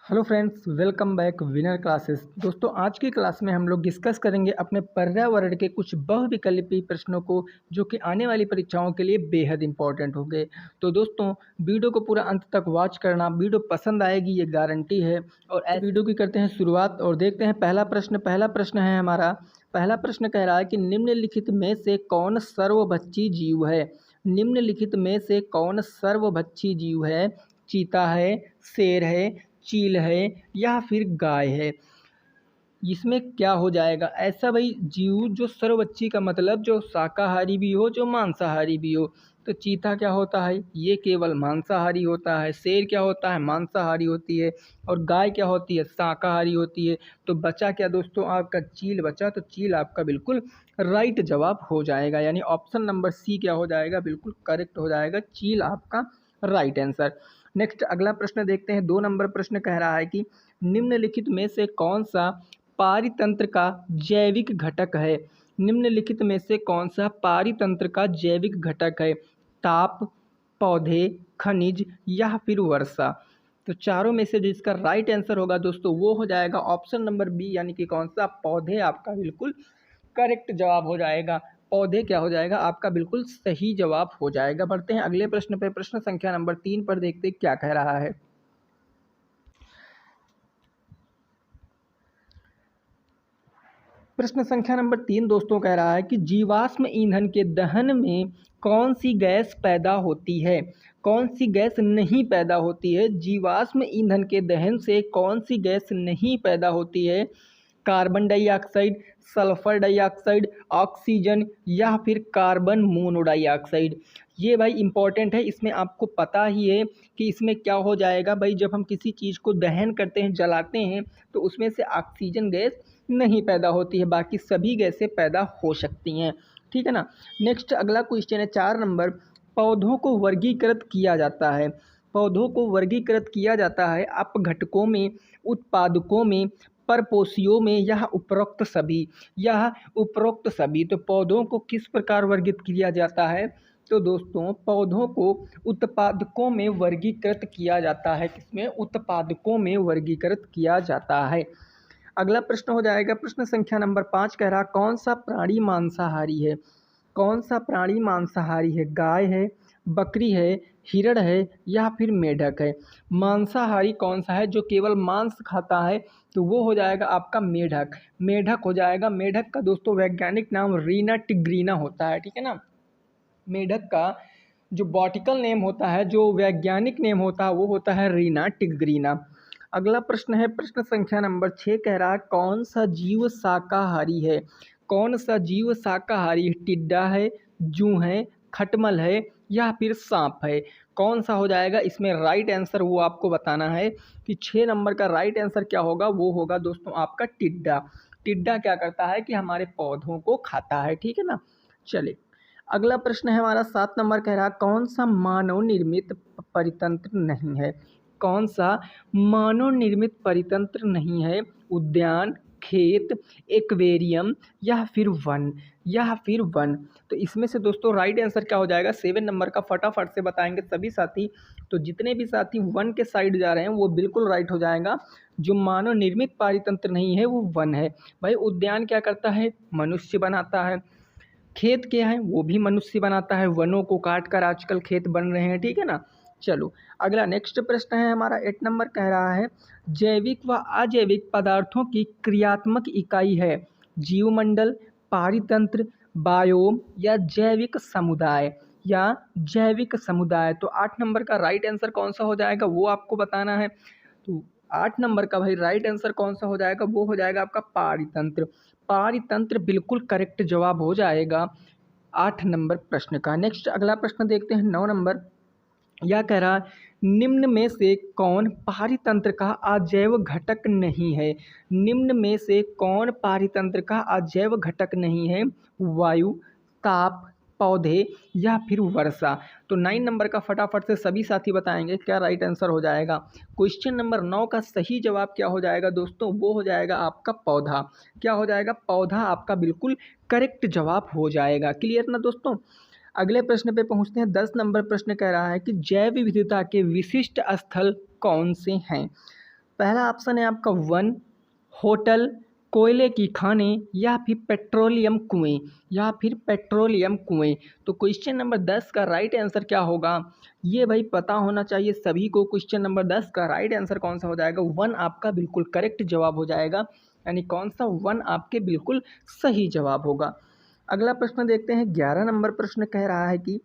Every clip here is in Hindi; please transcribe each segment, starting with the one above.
Hello friends, welcome back winner classes. दोस्तों, आज की क्लास में हम लोग डिस्कस करेंगे अपने पर्यावरण के कुछ बहुविकल्पी प्रश्नों को, जो कि आने वाली परीक्षाओं के लिए बेहद इंपॉर्टेंट होंगे। तो दोस्तों, वीडियो को पूरा अंत तक वॉच करना। वीडियो पसंद आएगी, ये गारंटी है। और ऐसे वीडियो की करते हैं शुरुआत और देखते हैं पहला प्रश्न है हमारा। पहला प्रश्न कह रहा है कि निम्नलिखित में से कौन सर्वभक्षी जीव है। निम्नलिखित में से कौन सर्वभक्षी जीव है। चीता है, शेर है, चील है या फिर गाय है। इसमें क्या हो जाएगा? ऐसा भाई जीव जो सर्वभक्षी का मतलब जो शाकाहारी भी हो, जो मांसाहारी भी हो। तो चीता क्या होता है? ये केवल मांसाहारी होता है। शेर क्या होता है? मांसाहारी होती है। और गाय क्या होती है? शाकाहारी होती है। तो बचा क्या दोस्तों? आपका चील बचा। तो चील आपका बिल्कुल राइट जवाब हो जाएगा, यानी ऑप्शन नंबर सी क्या हो जाएगा? बिल्कुल करेक्ट हो जाएगा। चील आपका राइट आंसर। नेक्स्ट अगला प्रश्न देखते हैं। 2 नंबर प्रश्न कह रहा है कि निम्नलिखित में से कौन सा पारितंत्र का जैविक घटक है। निम्नलिखित में से कौन सा पारितंत्र का जैविक घटक है? ताप, पौधे, खनिज या फिर वर्षा। तो चारों में से जिसका राइट आंसर होगा दोस्तों, वो हो जाएगा ऑप्शन नंबर बी, यानी कि कौन सा? पौधे आपका बिल्कुल करेक्ट जवाब हो जाएगा। पौधे क्या हो जाएगा? आपका बिल्कुल सही जवाब हो जाएगा। बढ़ते हैं अगले प्रश्न पे। प्रश्न संख्या नंबर 3 पर देखते हैं क्या कह रहा है। प्रश्न संख्या नंबर 3 दोस्तों कह रहा है कि जीवाश्म ईंधन के दहन में कौन सी गैस पैदा होती है। कौन सी गैस नहीं पैदा होती है? जीवाश्म ईंधन के दहन से कौन सी गैस नहीं पैदा होती है? Carbon dioxide, sulphur dioxide, oxygen या फिर कार्बन मोनोडाइऑक्साइड। ये भाई इंपॉर्टेंट है। इसमें आपको पता ही है कि इसमें क्या हो जाएगा भाई। जब हम किसी चीज़ को दहन करते हैं, जलाते हैं, तो उसमें से ऑक्सीजन गैस नहीं पैदा होती है, बाकी सभी गैसें पैदा हो सकती हैं। ठीक है ना। नेक्स्ट अगला क्वेश्चन है 4 नंबर। पौधों को वर्गीकृत किया जाता है। पौधों को वर्गीकृत किया जाता है अपघटकों में, उत्पादकों में, परपोषियों में, यह उपरोक्त सभी। यह उपरोक्त सभी। तो पौधों को किस प्रकार वर्गीकृत किया जाता है? तो दोस्तों, पौधों को उत्पादकों में वर्गीकृत किया जाता है। किसमें? उत्पादकों में वर्गीकृत किया जाता है। अगला प्रश्न हो जाएगा प्रश्न संख्या नंबर 5 कह रहा कौन सा प्राणी मांसाहारी है। कौन सा प्राणी मांसाहारी है? गाय है, बकरी है, हिरण है या फिर मेढक है। मांसाहारी कौन सा है जो केवल मांस खाता है? तो वो हो जाएगा आपका मेढक। मेढक हो जाएगा। मेढक का दोस्तों वैज्ञानिक नाम रीना टिग्रीना होता है। ठीक है ना। मेढक का जो बॉटिकल नेम होता है, जो वैज्ञानिक नेम होता है, वो होता है रीना टिग्रीना। अगला प्रश्न है प्रश्न संख्या नंबर 6 कह रहा है कौन सा जीव शाकाहारी है। कौन सा जीव शाकाहारी है? टिड्डा है, जूं है, खटमल है या फिर सांप है। कौन सा हो जाएगा? इसमें राइट आंसर वो आपको बताना है कि 6 नंबर का राइट आंसर क्या होगा। वो होगा दोस्तों आपका टिड्डा। टिड्डा क्या करता है कि हमारे पौधों को खाता है। ठीक है ना। चलिए अगला प्रश्न है हमारा 7 नंबर कह रहा कौन सा मानव निर्मित परितंत्र नहीं है। कौन सा मानव निर्मित परितंत्र नहीं है? उद्यान, खेत, एक्वेरियम या फिर वन। या फिर वन। तो इसमें से दोस्तों राइट आंसर क्या हो जाएगा? 7 नंबर का फटाफट से बताएंगे सभी साथी। तो जितने भी साथी वन के साइड जा रहे हैं वो बिल्कुल राइट हो जाएगा। जो मानव निर्मित परितंत्र नहीं है वो वन है। भाई उद्यान क्या करता है? मनुष्य बनाता है। खेत क्या है? वो भी मनुष्य बनाता है। वनों को काट कर आजकल खेत बन रहे हैं। ठीक है ना। चलो अगला नेक्स्ट प्रश्न है हमारा 8 नंबर कह रहा है जैविक व अजैविक पदार्थों की क्रियात्मक इकाई है। जीवमंडल, पारितंत्र, बायोम या जैविक समुदाय। या जैविक समुदाय। तो 8 नंबर का राइट आंसर कौन सा हो जाएगा वो आपको बताना है। तो 8 नंबर का भाई राइट आंसर कौन सा हो जाएगा? वो हो जाएगा आपका पारितंत्र। पारितंत्र बिल्कुल करेक्ट जवाब हो जाएगा 8 नंबर प्रश्न का। नेक्स्ट अगला प्रश्न देखते हैं 9 नंबर। यह कह रहा है निम्न में से कौन पारितंत्र का अजैव घटक नहीं है। निम्न में से कौन पारितंत्र का अजैव घटक नहीं है? वायु, ताप, पौधे या फिर वर्षा। तो 9 नंबर का फटाफट से सभी साथी बताएंगे क्या राइट आंसर हो जाएगा। क्वेश्चन नंबर 9 का सही जवाब क्या हो जाएगा दोस्तों? वो हो जाएगा आपका पौधा। क्या हो जाएगा? पौधा आपका बिल्कुल करेक्ट जवाब हो जाएगा। क्लियर ना दोस्तों। अगले प्रश्न पे पहुंचते हैं। 10 नंबर प्रश्न कह रहा है कि जैव विविधता के विशिष्ट स्थल कौन से हैं। पहला ऑप्शन है आपका वन, होटल, कोयले की खानें या फिर पेट्रोलियम कुएं, या फिर पेट्रोलियम कुएं। तो क्वेश्चन नंबर 10 का राइट आंसर क्या होगा, ये भाई पता होना चाहिए सभी को। क्वेश्चन नंबर 10 का राइट आंसर कौन सा हो जाएगा, वन आपका बिल्कुल करेक्ट जवाब हो जाएगा, यानी कौन सा, वन आपके बिल्कुल सही जवाब होगा। अगला प्रश्न देखते हैं, 11 नंबर प्रश्न कह रहा है कि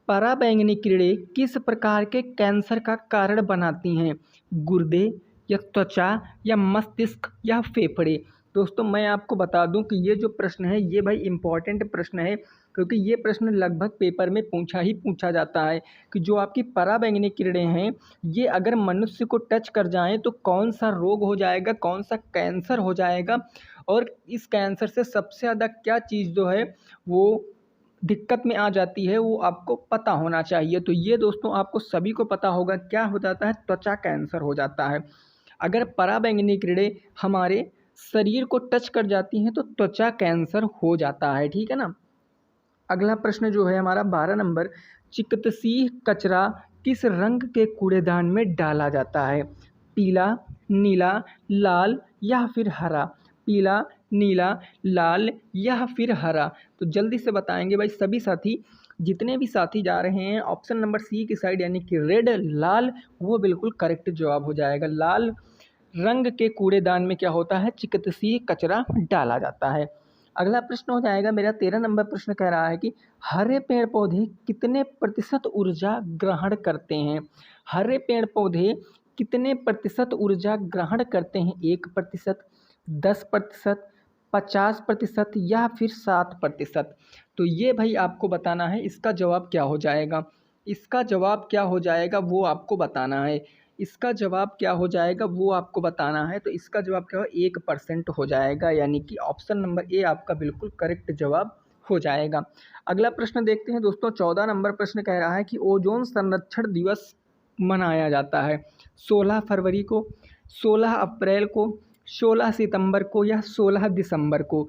पराबैंगनी किरणें किस प्रकार के कैंसर का कारण बनाती हैं, गुर्दे या त्वचा या मस्तिष्क या फेफड़े। दोस्तों मैं आपको बता दूं कि ये जो प्रश्न है ये भाई इम्पॉर्टेंट प्रश्न है, क्योंकि ये प्रश्न लगभग पेपर में पूछा जाता है कि जो आपकी पराबैंगनी किरणें हैं ये अगर मनुष्य को टच कर जाएं तो कौन सा रोग हो जाएगा, कौन सा कैंसर हो जाएगा, और इस कैंसर से सबसे ज़्यादा क्या चीज़ जो है वो दिक्कत में आ जाती है, वो आपको पता होना चाहिए। तो ये दोस्तों आपको सभी को पता होगा, क्या हो जाता है, त्वचा कैंसर हो जाता है। अगर पराबैंगनी किरणें हमारे शरीर को टच कर जाती हैं तो त्वचा कैंसर हो जाता है, ठीक है ना। अगला प्रश्न जो है हमारा 12 नंबर, चिकित्सीय कचरा किस रंग के कूड़ेदान में डाला जाता है, पीला, नीला, लाल या फिर हरा। पीला, नीला, लाल या फिर हरा। तो जल्दी से बताएंगे भाई सभी साथी, जितने भी साथी जा रहे हैं ऑप्शन नंबर सी की साइड यानी कि रेड, लाल, वो बिल्कुल करेक्ट जवाब हो जाएगा। लाल रंग के कूड़ेदान में क्या होता है, चिकित्सीय कचरा डाला जाता है। अगला प्रश्न हो जाएगा मेरा 13 नंबर प्रश्न कह रहा है कि हरे पेड़ पौधे कितने प्रतिशत ऊर्जा ग्रहण करते हैं। हरे पेड़ पौधे कितने प्रतिशत ऊर्जा ग्रहण करते हैं, 1%, 10%, 50% या फिर 7%। तो ये भाई आपको बताना है, इसका जवाब क्या हो जाएगा, इसका जवाब क्या हो जाएगा वो आपको बताना है। इसका जवाब क्या हो जाएगा वो आपको बताना है। तो इसका जवाब क्या हो, 1% हो जाएगा, यानी कि ऑप्शन नंबर ए आपका बिल्कुल करेक्ट जवाब हो जाएगा। अगला प्रश्न देखते हैं दोस्तों, 14 नंबर प्रश्न कह रहा है कि ओजोन संरक्षण दिवस मनाया जाता है 16 फरवरी को, 16 अप्रैल को, 16 सितंबर को या 16 दिसंबर को।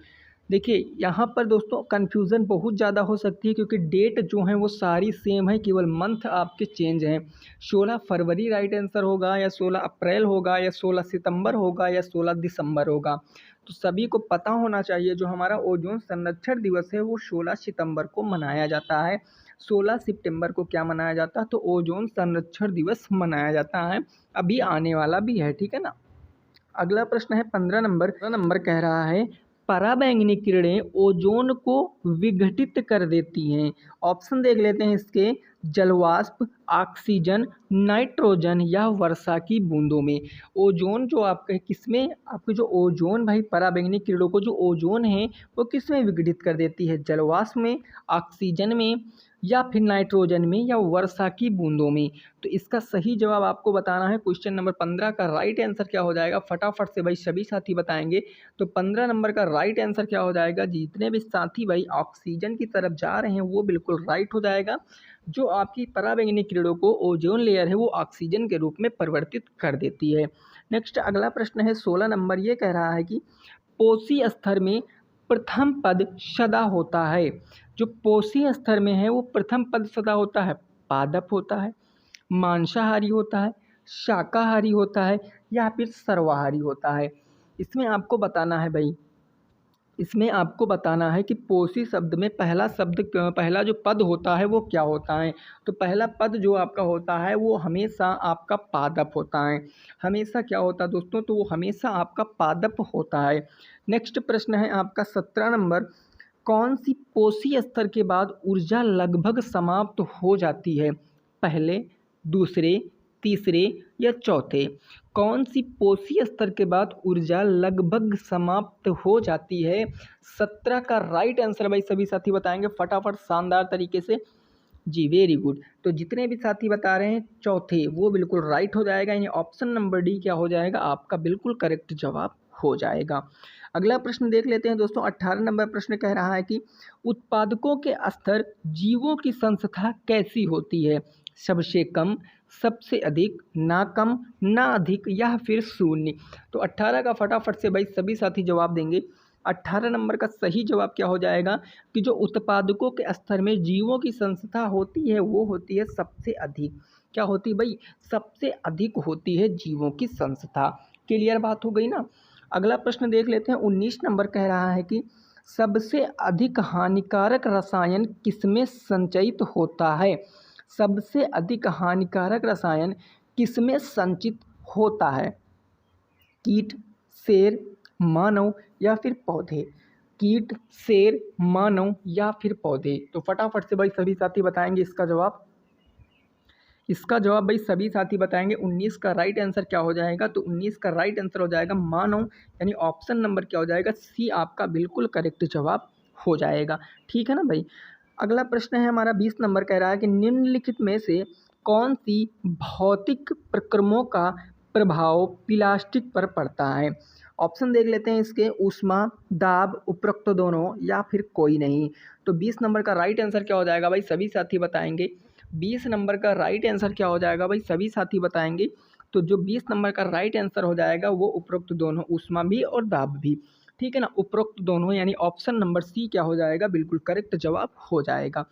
देखिए यहाँ पर दोस्तों कन्फ्यूज़न बहुत ज़्यादा हो सकती है, क्योंकि डेट जो है वो सारी सेम है, केवल मंथ आपके चेंज हैं। 16 फरवरी राइट आंसर होगा या 16 अप्रैल होगा या 16 सितंबर होगा या 16 दिसंबर होगा। तो सभी को पता होना चाहिए जो हमारा ओजोन संरक्षण दिवस है वो 16 सितंबर को मनाया जाता है। 16 सितंबर को क्या मनाया जाता है, तो ओजोन संरक्षण दिवस मनाया जाता है, अभी आने वाला भी है, ठीक है ना। अगला प्रश्न है 15 नंबर कह रहा है पराबैंगनी किरणें ओजोन को विघटित कर देती हैं। ऑप्शन देख लेते हैं इसके, जलवाष्प, ऑक्सीजन, नाइट्रोजन या वर्षा की बूंदों में। ओजोन जो आपका किसमें, आपके जो ओजोन भाई पराबैंगनी किरणों को जो ओजोन है वो किसमें विघटित कर देती है, जलवाष्प में, ऑक्सीजन में या फिर नाइट्रोजन में या वर्षा की बूंदों में। तो इसका सही जवाब आपको बताना है। क्वेश्चन नंबर 15 का राइट आंसर क्या हो जाएगा, फटाफट से भाई सभी साथी बताएंगे। तो 15 नंबर का राइट आंसर क्या हो जाएगा, जितने भी साथी भाई ऑक्सीजन की तरफ जा रहे हैं वो बिल्कुल राइट हो जाएगा। जो आपकी पराबैंगनी किरणों को ओजोन लेयर है वो ऑक्सीजन के रूप में परिवर्तित कर देती है। नेक्स्ट अगला प्रश्न है 16 नंबर, ये कह रहा है कि पोषी स्तर में प्रथम पद सदा होता है। जो पोषी स्तर में है वो प्रथम पद सदा होता है, पादप होता है, मांसाहारी होता है, शाकाहारी होता है या फिर सर्वाहारी होता है। इसमें आपको बताना है भाई, इसमें आपको बताना है कि पोषी शब्द में पहला जो पद होता है वो क्या होता है। तो पहला पद जो आपका होता है वो हमेशा आपका पादप होता है। हमेशा क्या होता है दोस्तों, तो वो हमेशा आपका पादप होता है। नेक्स्ट प्रश्न है आपका 17 नंबर, कौन सी पोषी स्तर के बाद ऊर्जा लगभग समाप्त हो जाती है, पहले, दूसरे, तीसरे या चौथे। कौन सी पोषी स्तर के बाद ऊर्जा लगभग समाप्त हो जाती है। 17 का राइट आंसर भाई सभी साथी बताएंगे फटाफट शानदार तरीके से। जी वेरी गुड। तो जितने भी साथी बता रहे हैं चौथे वो बिल्कुल राइट हो जाएगा, यानी ऑप्शन नंबर डी क्या हो जाएगा, आपका बिल्कुल करेक्ट जवाब हो जाएगा। अगला प्रश्न देख लेते हैं दोस्तों, 18 नंबर प्रश्न कह रहा है कि उत्पादकों के स्तर जीवों की संस्था कैसी होती है, सबसे कम, सबसे अधिक, ना कम, ना अधिक या फिर शून्य। तो 18 का फटाफट से भाई सभी साथी जवाब देंगे। 18 नंबर का सही जवाब क्या हो जाएगा कि जो उत्पादकों के स्तर में जीवों की संस्था होती है वो होती है सबसे अधिक। क्या होती है भाई, सबसे अधिक होती है जीवों की संख्या। क्लियर बात हो गई ना। अगला प्रश्न देख लेते हैं। 19 नंबर कह रहा है कि सबसे अधिक हानिकारक रसायन किसमें संचयित होता है। सबसे अधिक हानिकारक रसायन किसमें संचित होता है। कीट, शेर, मानव या फिर पौधे। कीट, शेर, मानव या फिर पौधे। तो फटाफट से भाई सभी साथी बताएंगे इसका जवाब। इसका जवाब भाई सभी साथी बताएंगे। 19 का राइट आंसर क्या हो जाएगा, तो 19 का राइट आंसर हो जाएगा मानव, यानी ऑप्शन नंबर क्या हो जाएगा, सी आपका बिल्कुल करेक्ट जवाब हो जाएगा। ठीक है ना भाई। अगला प्रश्न है हमारा 20 नंबर, कह रहा है कि निम्नलिखित में से कौन सी भौतिक प्रक्रमों का प्रभाव प्लास्टिक पर पड़ता है। ऑप्शन देख लेते हैं इसके। ऊष्मा, दाब, उपरोक्त दोनों या फिर कोई नहीं। तो 20 नंबर का राइट आंसर क्या हो जाएगा भाई, सभी साथी बताएंगे। 20 नंबर का राइट आंसर क्या हो जाएगा भाई, सभी साथी बताएंगे। तो जो 20 नंबर का राइट आंसर हो जाएगा वो उपरोक्त दोनों, ऊष्मा भी और दाब भी। ठीक है ना, उपरोक्त दोनों यानी ऑप्शन नंबर सी क्या हो जाएगा, बिल्कुल करेक्ट जवाब हो जाएगा।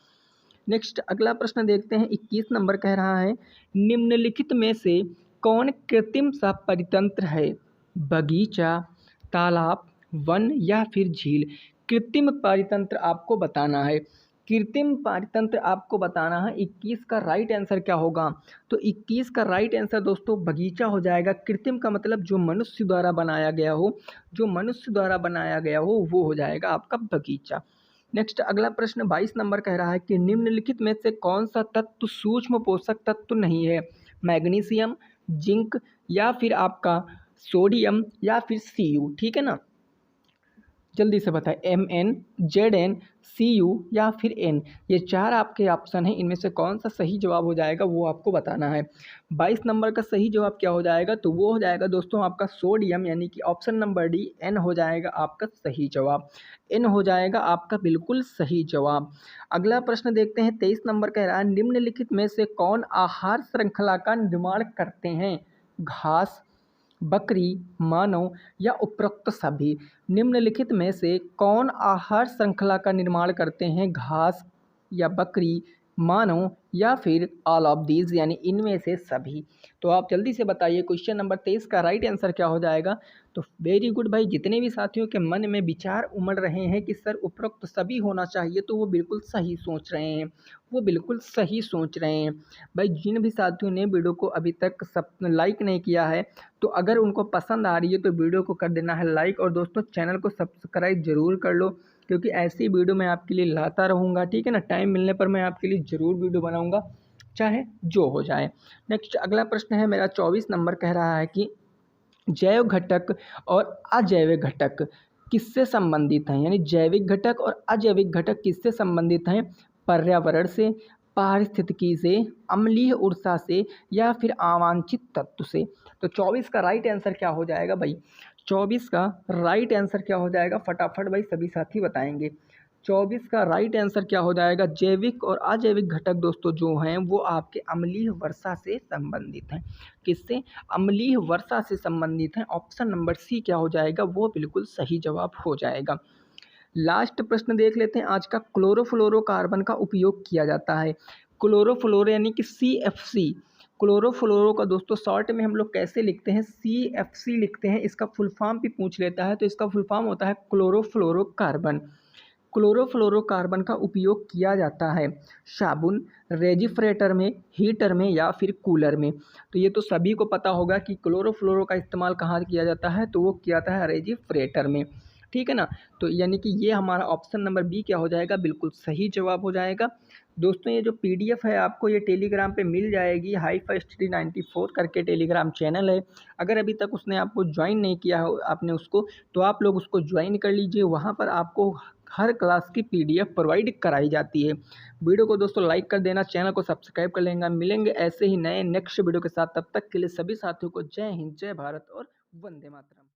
नेक्स्ट अगला प्रश्न देखते हैं। 21 नंबर कह रहा है निम्नलिखित में से कौन कृत्रिम सा परितंत्र है। बगीचा, तालाब, वन या फिर झील। कृत्रिम परितंत्र आपको बताना है। कृत्रिम परितंत्र आपको बताना है। 21 का राइट आंसर क्या होगा, तो 21 का राइट आंसर दोस्तों बगीचा हो जाएगा। कृत्रिम का मतलब जो मनुष्य द्वारा बनाया गया हो, जो मनुष्य द्वारा बनाया गया हो वो हो जाएगा आपका बगीचा। नेक्स्ट अगला प्रश्न 22 नंबर कह रहा है कि निम्नलिखित में से कौन सा तत्व सूक्ष्म पोषक तत्व नहीं है। मैग्नीशियम, जिंक या फिर आपका सोडियम या फिर Cu। ठीक है ना, जल्दी से बताएं। Mn, Zn, Cu या फिर N, ये चार आपके ऑप्शन हैं। इनमें से कौन सा सही जवाब हो जाएगा वो आपको बताना है। 22 नंबर का सही जवाब क्या हो जाएगा, तो वो हो जाएगा दोस्तों आपका सोडियम, यानी कि ऑप्शन नंबर डी N हो जाएगा आपका सही जवाब। N हो जाएगा आपका बिल्कुल सही जवाब। अगला प्रश्न देखते हैं। 23 नंबर कह रहा है निम्नलिखित में से कौन आहार श्रृंखला का निर्माण करते हैं। घास, बकरी, मानव या उपरोक्त सभी। निम्नलिखित में से कौन आहार श्रृंखला का निर्माण करते हैं। घास या बकरी, मानव या फिर ऑल ऑफ दीज, यानी इनमें से सभी। तो आप जल्दी से बताइए क्वेश्चन नंबर 23 का राइट आंसर क्या हो जाएगा। तो वेरी गुड भाई, जितने भी साथियों के मन में विचार उमड़ रहे हैं कि सर उपरोक्त सभी होना चाहिए, तो वो बिल्कुल सही सोच रहे हैं, वो बिल्कुल सही सोच रहे हैं। भाई जिन भी साथियों ने वीडियो को अभी तक सब लाइक नहीं किया है, तो अगर उनको पसंद आ रही है तो वीडियो को कर देना है लाइक, और दोस्तों चैनल को सब्सक्राइब जरूर कर लो, क्योंकि ऐसी वीडियो मैं आपके लिए लाता रहूँगा। ठीक है ना, टाइम मिलने पर मैं आपके लिए ज़रूर वीडियो बनाऊँगा, चाहे जो हो जाए। नेक्स्ट अगला प्रश्न है मेरा 24 नंबर, कह रहा है कि जैव घटक और अजैविक घटक किससे संबंधित हैं। यानी जैविक घटक और अजैविक घटक किससे संबंधित हैं। पर्यावरण से, पारिस्थितिकी से, अम्लीय ऊर्जा से या फिर अवांछित तत्व से। तो 24 का राइट आंसर क्या हो जाएगा भाई, 24 का राइट आंसर क्या हो जाएगा, फटाफट भाई सभी साथी बताएंगे। 24 का राइट आंसर क्या हो जाएगा, जैविक और अजैविक घटक दोस्तों जो हैं वो आपके अम्लीय वर्षा से संबंधित हैं। किससे, अम्लीय वर्षा से संबंधित हैं। ऑप्शन नंबर सी क्या हो जाएगा, वो बिल्कुल सही जवाब हो जाएगा। लास्ट प्रश्न देख लेते हैं आज का। क्लोरोफ्लोरोकार्बन का उपयोग किया जाता है। क्लोरोफ्लोरो यानी कि CFC। क्लोरोफ्लोरो का दोस्तों शॉर्ट में हम लोग कैसे लिखते हैं, CFC लिखते हैं। इसका फुल फॉर्म भी पूछ लेता है, तो इसका फुल फॉर्म होता है क्लोरोफ्लोरोकार्बन। क्लोरोफ्लोरोकार्बन का उपयोग किया जाता है साबुन, रेफ्रिजरेटर में, हीटर में या फिर कूलर में। तो ये तो सभी को पता होगा कि क्लोरोफ्लोरो का इस्तेमाल कहाँ किया जाता है, तो वो किया जाता है रेफ्रिजरेटर में। ठीक है ना, तो यानी कि ये हमारा ऑप्शन नंबर बी क्या हो जाएगा, बिल्कुल सही जवाब हो जाएगा। दोस्तों ये जो PDF है आपको ये टेलीग्राम पे मिल जाएगी। हाई-फाई स्टडी 94 करके टेलीग्राम चैनल है। अगर अभी तक उसने आपको ज्वाइन नहीं किया हो आपने उसको, तो आप लोग उसको ज्वाइन कर लीजिए। वहाँ पर आपको हर क्लास की PDF प्रोवाइड कराई जाती है। वीडियो को दोस्तों लाइक कर देना, चैनल को सब्सक्राइब कर लेंगे। मिलेंगे ऐसे ही नए नेक्स्ट वीडियो के साथ, तब तक के लिए सभी साथियों को जय हिंद, जय भारत और वंदे मातरम।